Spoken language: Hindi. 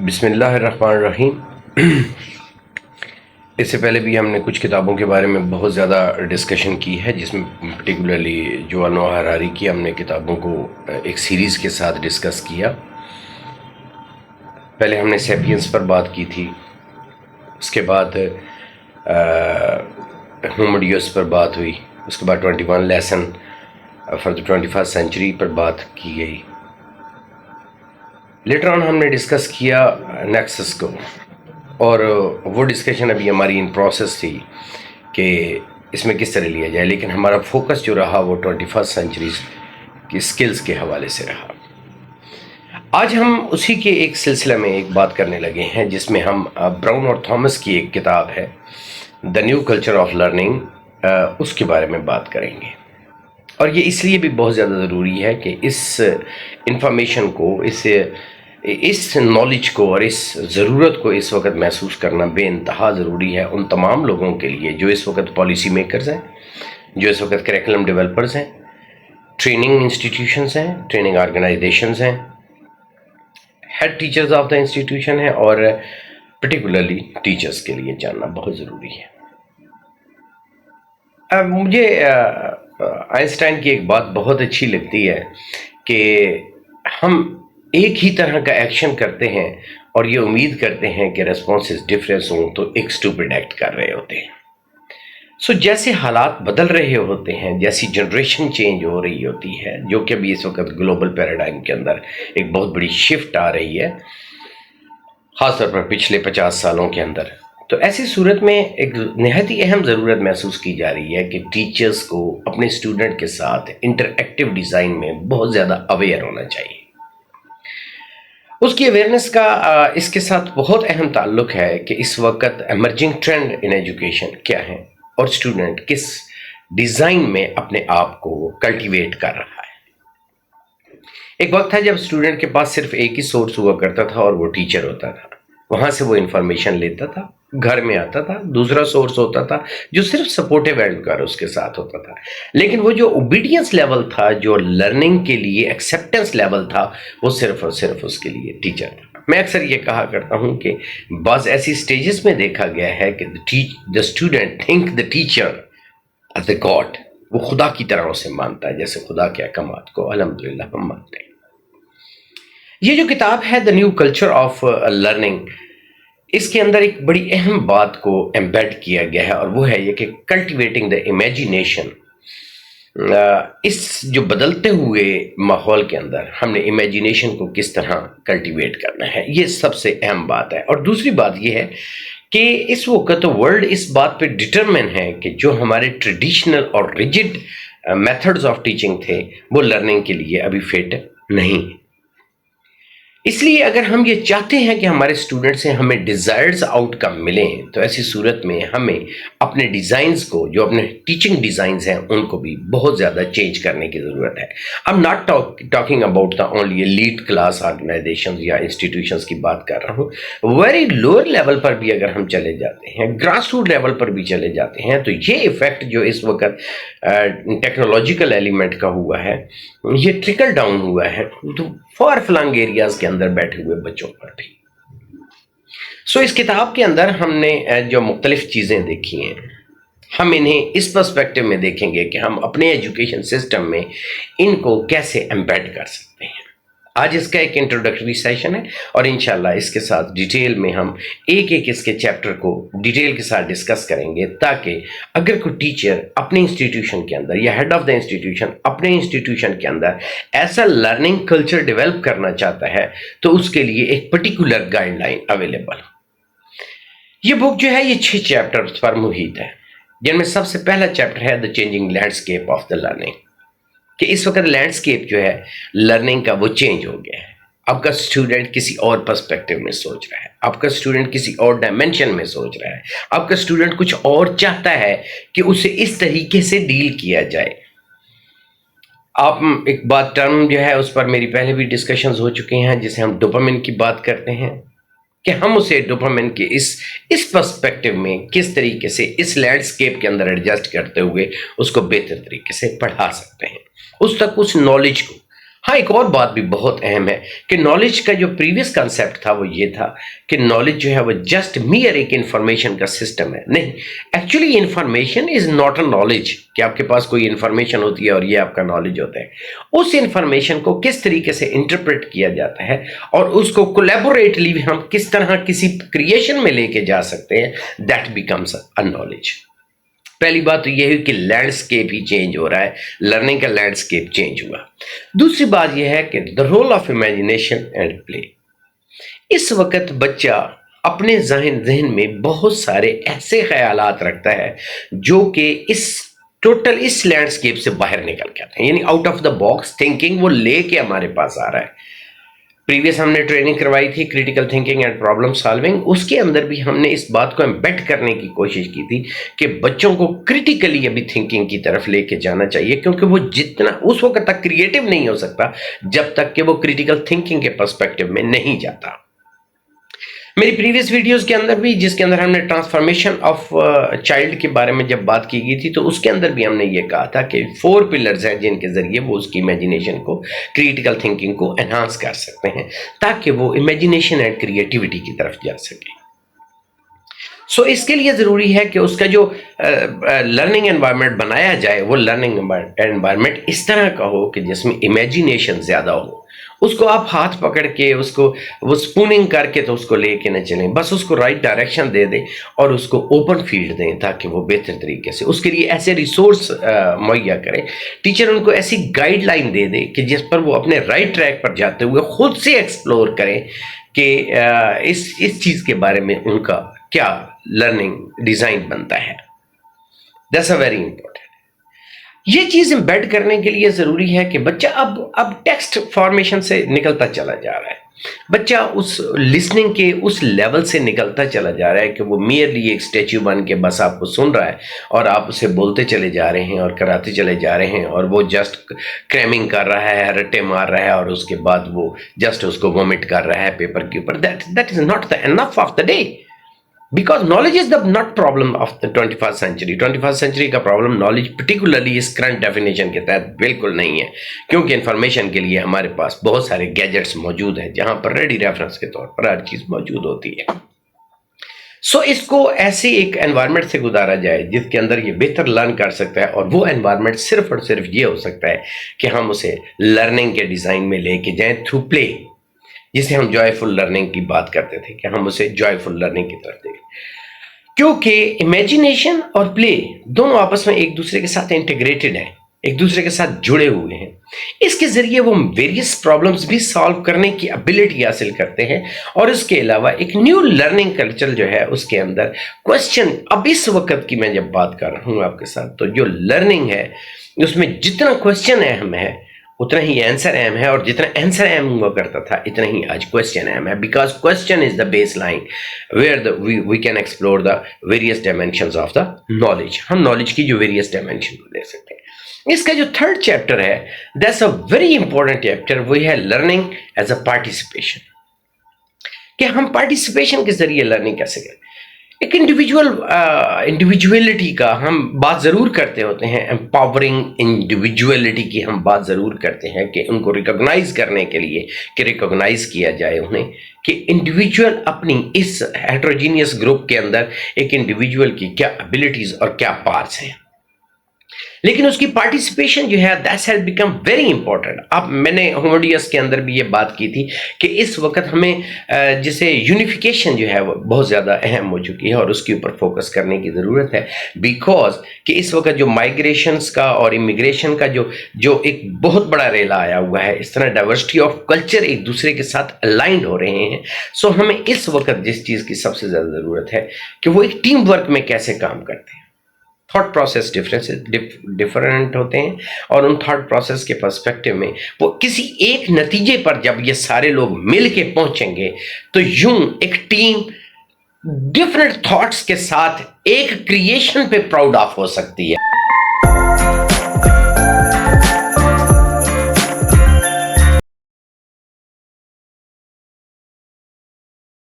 बिस्मिल्लाहिर्रहमानिर्रहीम। इससे पहले भी हमने कुछ किताबों के बारे में बहुत ज़्यादा डिस्कशन की है, जिसमें पर्टिकुलरली जो नोआ हरारी की हमने किताबों को एक सीरीज़ के साथ डिस्कस किया। पहले हमने सेपियंस पर बात की थी, उसके बाद होमो डियूस पर बात हुई, उसके बाद 21 lesson for the 21st century पर बात की गई। लेटर ऑन हमने डिस्कस किया नेक्सस को, और वो डिस्कशन अभी हमारी इन प्रोसेस थी कि इसमें किस तरह लिया जाए, लेकिन हमारा फोकस जो रहा वो 21st सेंचुरी की स्किल्स के हवाले से रहा। आज हम उसी के एक सिलसिले में एक बात करने लगे हैं, जिसमें हम ब्राउन और थॉमस की एक किताब है the new culture of learning, उसके बारे में बात करेंगे। और ये इसलिए भी बहुत ज़्यादा ज़रूरी है कि इस इंफॉर्मेशन को, इस नॉलेज को और इस ज़रूरत को इस वक्त महसूस करना बेइंतहा ज़रूरी है उन तमाम लोगों के लिए जो इस वक्त पॉलिसी मेकर्स हैं, जो इस वक्त करिकुलम डेवलपर्स हैं, ट्रेनिंग इंस्टीट्यूशंस हैं, ट्रेनिंग ऑर्गेनाइजेशंस हैं, head teachers of the institution हैं, और पर्टिकुलरली टीचर्स के लिए जानना बहुत ज़रूरी है। मुझे आइंस्टाइन की एक बात बहुत अच्छी लगती है कि हम एक ही तरह का एक्शन करते हैं और ये उम्मीद करते हैं कि रेस्पॉन्सेस डिफरेंस हों तो एक स्टूपिड एक्ट कर रहे होते हैं। जैसे हालात बदल रहे होते हैं, जैसी जनरेशन चेंज हो रही होती है, जो कि अभी इस वक्त ग्लोबल पैराडाइम के अंदर एक बहुत बड़ी शिफ्ट आ रही है, ख़ासतौर पर पिछले 50 सालों के अंदर, तो ऐसी सूरत में एक नहायत ही अहम ज़रूरत महसूस की जा रही है कि टीचर्स को अपने स्टूडेंट के साथ इंटरएक्टिव डिज़ाइन में बहुत ज़्यादा अवेयर होना चाहिए। उसकी अवेयरनेस का इसके साथ बहुत अहम ताल्लुक है कि इस वक्त एमर्जिंग ट्रेंड इन एजुकेशन क्या है और स्टूडेंट किस डिज़ाइन में अपने आप को कल्टीवेट कर रहा है। एक वक्त था जब स्टूडेंट के पास सिर्फ एक ही सोर्स हुआ करता था और वो टीचर होता था। वहाँ से वो इंफॉर्मेशन लेता था, घर में आता था, दूसरा सोर्स होता था जो सिर्फ सपोर्टिव एंड कर उसके साथ होता था। लेकिन वो जो ओबीडियंस लेवल था, जो लर्निंग के लिए एक्सेप्टेंस लेवल था, वो सिर्फ और सिर्फ उसके लिए टीचर था। मैं अक्सर ये कहा करता हूँ कि बस ऐसी स्टेजेस में देखा गया है कि the student think the teacher as the god, वो खुदा की तरह उसे मानता है जैसे खुदा के अहकामात को अल्हम्दुलिल्लाह हम मानते हैं। ये जो किताब है the new culture of learning, इसके अंदर एक बड़ी अहम बात को एम्बेड किया गया है, और वो है ये कि कल्टिवेटिंग द इमेजिनेशन। इस जो बदलते हुए माहौल के अंदर हमने इमेजिनेशन को किस तरह कल्टिवेट करना है, ये सबसे अहम बात है। और दूसरी बात ये है कि इस वक्त वर्ल्ड इस बात पे डिटरमिन है कि जो हमारे ट्रेडिशनल और रिजिड मेथड्स ऑफ टीचिंग थे वो लर्निंग के लिए अभी फिट नहीं है। इसलिए अगर हम ये चाहते हैं कि हमारे स्टूडेंट से हमें डिज़ायर्स आउटकम मिलें, तो ऐसी सूरत में हमें अपने डिज़ाइंस को, जो अपने टीचिंग डिज़ाइंस हैं, उनको भी बहुत ज़्यादा चेंज करने की ज़रूरत है। I am not talking about the only elite class organisations या इंस्टीट्यूशंस की बात कर रहा हूँ। वेरी लोअर लेवल पर भी अगर हम चले जाते हैं, ग्रास रूट लेवल पर भी चले जाते हैं, तो ये इफ़ेक्ट जो इस वक्त टेक्नोलॉजिकल एलिमेंट का हुआ है, ये ट्रिकल डाउन हुआ है तो फार फ्लंग एरियाज के अंदर बैठे हुए बच्चों पर भी। इस किताब के अंदर हमने जो मुख्तलिफ चीज़ें देखी हैं, हम इन्हें इस पर्सपेक्टिव में देखेंगे कि हम अपने एजुकेशन सिस्टम में इनको कैसे एम्बेड कर सकते हैं। आज इसका एक इंट्रोडक्टरी सेशन है और इंशाल्लाह इसके साथ डिटेल में हम एक एक इसके चैप्टर को डिटेल के साथ डिस्कस करेंगे, ताकि अगर कोई टीचर अपने इंस्टीट्यूशन के अंदर या हेड ऑफ द इंस्टीट्यूशन अपने इंस्टीट्यूशन के अंदर ऐसा लर्निंग कल्चर डेवलप करना चाहता है तो उसके लिए एक पर्टिकुलर गाइडलाइन अवेलेबल। ये बुक जो है ये 6 चैप्टर्स पर मुहित है, जिनमें सबसे पहला चैप्टर है the changing landscape of the learning, कि इस वक्त लैंडस्केप जो है लर्निंग का वो चेंज हो गया है। आपका स्टूडेंट किसी और पर्सपेक्टिव में सोच रहा है, आपका स्टूडेंट किसी और डायमेंशन में सोच रहा है, आपका स्टूडेंट कुछ और चाहता है कि उसे इस तरीके से डील किया जाए। आप एक बात टर्म जो है उस पर मेरी पहले भी डिस्कशंस हो चुके हैं, जिसे हम डोपामिन की बात करते हैं, कि हम उसे डोपामिन के इस पर्सपेक्टिव में किस तरीके से इस लैंडस्केप के अंदर एडजस्ट करते हुए उसको बेहतर तरीके से पढ़ा सकते हैं, उस तक उस नॉलेज को हाँ, एक और बात भी बहुत अहम है कि नॉलेज का जो प्रीवियस कंसेप्ट था वो ये था कि नॉलेज जो है वो जस्ट मियर एक इंफॉर्मेशन का सिस्टम है। नहीं, actually information is not a knowledge कि आपके पास कोई इंफॉर्मेशन होती है और ये आपका नॉलेज होता है। उस इंफॉर्मेशन को किस तरीके से इंटरप्रेट किया जाता है और उसको कोलैबोरेटली हम किस तरह किसी क्रिएशन में लेके जा सकते हैं, दैट बिकम्स अ नॉलेज। पहली बात तो यह है कि लैंडस्केप ही चेंज हो रहा है, लर्निंग का लैंडस्केप चेंज हुआ। दूसरी बात यह है कि the role of imagination and play. इस वक्त बच्चा अपने जहन में बहुत सारे ऐसे ख्यालात रखता है जो कि इस लैंडस्केप से बाहर निकल के आते हैं, यानी out of the box thinking वो लेके हमारे पास आ रहा है। प्रीवियस हमने ट्रेनिंग करवाई थी critical thinking and problem solving, उसके अंदर भी हमने इस बात को एम्बेड करने की कोशिश की थी कि बच्चों को क्रिटिकली अभी थिंकिंग की तरफ लेके जाना चाहिए, क्योंकि वो जितना उस वक्त तक क्रिएटिव नहीं हो सकता जब तक कि वो क्रिटिकल थिंकिंग के पर्सपेक्टिव में नहीं जाता। मेरी प्रीवियस वीडियोस के अंदर भी, जिसके अंदर हमने ट्रांसफॉर्मेशन ऑफ चाइल्ड के बारे में जब बात की गई थी, तो उसके अंदर भी हमने ये कहा था कि 4 पिलर्स हैं जिनके जरिए वो उसकी इमेजिनेशन को, क्रिटिकल थिंकिंग को एनहांस कर सकते हैं ताकि वो इमेजिनेशन एंड क्रिएटिविटी की तरफ जा सके। सो इसके लिए ज़रूरी है कि उसका जो लर्निंग एनवायरनमेंट बनाया जाए वो लर्निंग एनवायरनमेंट इस तरह का हो कि जिसमें इमेजिनेशन ज़्यादा हो। उसको आप हाथ पकड़ के उसको वो स्पूनिंग करके तो उसको लेके न चलें, बस उसको राइट डायरेक्शन दे दें और उसको ओपन फील्ड दें ताकि वो बेहतर तरीके से, उसके लिए ऐसे रिसोर्स मुहैया करें, टीचर उनको ऐसी गाइडलाइन दे दे कि जिस पर वो अपने राइट ट्रैक पर जाते हुए खुद से एक्सप्लोर करें कि इस चीज़ के बारे में उनका क्या लर्निंग डिज़ाइन बनता है। That's a very important. ये चीज़ एम्बेड करने के लिए ज़रूरी है कि बच्चा अब टेक्स्ट फॉर्मेशन से निकलता चला जा रहा है, बच्चा उस लिसनिंग के उस लेवल से निकलता चला जा रहा है कि वो मियरली एक स्टैच्यू बन के बस आपको सुन रहा है और आप उसे बोलते चले जा रहे हैं और कराते चले जा रहे हैं और वो जस्ट क्रैमिंग कर रहा है, रट्टे मार रहा है और उसके बाद वो जस्ट उसको वोमिट कर रहा है पेपर के ऊपर। That is not the enough of the day, because knowledge is the not problem of the 21st century. 21st century का प्रॉब्लम नॉलेज पर्टिकुलरली इस करंट डेफिनेशन के तहत बिल्कुल नहीं है, क्योंकि इंफॉर्मेशन के लिए हमारे पास बहुत सारे गैजेट्स मौजूद हैं जहां पर रेडी रेफरेंस के तौर पर हर चीज़ मौजूद होती है। सो इसको ऐसे एक एनवायरनमेंट से गुजारा जाए जिसके अंदर ये बेहतर लर्न कर सकता है, और वो एनवायरनमेंट सिर्फ और सिर्फ ये हो सकता है कि हम उसे लर्निंग के डिज़ाइन में लेके जाएं थ्रू प्ले, जिसे हम जॉयफुल लर्निंग की बात करते थे कि हम उसे जॉयफुल लर्निंग की तरफ देखें, क्योंकि इमेजिनेशन और प्ले दोनों आपस में एक दूसरे के साथ इंटीग्रेटेड हैं, एक दूसरे के साथ जुड़े हुए हैं। इसके जरिए वो वेरियस प्रॉब्लम्स भी सॉल्व करने की एबिलिटी हासिल करते हैं, और इसके अलावा एक न्यू लर्निंग कल्चर जो है उसके अंदर क्वेश्चन, अब इस वक्त की मैं जब बात कर रहा हूँ आपके साथ, तो जो लर्निंग है उसमें जितना क्वेश्चन अहम है उतना ही आंसर अहम है, और जितना आंसर अहम हुआ करता था इतना ही आज क्वेश्चन अहम है, because question is the base line where we can explore the various dimensions of the knowledge. हम नॉलेज की जो वेरियस डायमेंशन को ले सकते हैं। इसका जो थर्ड चैप्टर है, that's a very important chapter, वो है लर्निंग एज अ पार्टिसिपेशन, कि हम पार्टिसिपेशन के जरिए लर्निंग कैसे करें। एक इंडिविजुअलिटी का हम बात ज़रूर करते होते हैं, एम्पावरिंग इंडिविजुअलिटी की हम बात ज़रूर करते हैं कि उनको रिकॉग्नाइज करने के लिए कि रिकॉग्नाइज किया जाए उन्हें कि इंडिविजुअल अपनी इस हेट्रोजीनियस ग्रुप के अंदर एक इंडिविजुअल की क्या एबिलिटीज़ और क्या पार्ट्स हैं, लेकिन उसकी पार्टिसिपेशन जो है that's has become very important. अब मैंने होमोडियस के अंदर भी ये बात की थी कि इस वक्त हमें जिसे यूनिफिकेशन जो है वो बहुत ज़्यादा अहम हो चुकी है और उसके ऊपर फोकस करने की ज़रूरत है, बिकॉज कि इस वक्त जो माइग्रेशंस का और इमिग्रेशन का जो एक बहुत बड़ा रेला आया हुआ है, इस तरह डाइवर्सिटी ऑफ कल्चर एक दूसरे के साथ अलाइंड हो रहे हैं। सो हमें इस वक्त जिस चीज़ की सबसे ज़्यादा ज़रूरत है कि वो एक टीम वर्क में कैसे काम करते हैं। थॉट प्रोसेस डिफरेंट होते हैं, और उन थॉट प्रोसेस के पर्सपेक्टिव में वो किसी एक नतीजे पर जब ये सारे लोग मिल के पहुंचेंगे तो यूं एक टीम डिफरेंट थॉट्स के साथ एक क्रिएशन पे प्राउड ऑफ हो सकती है।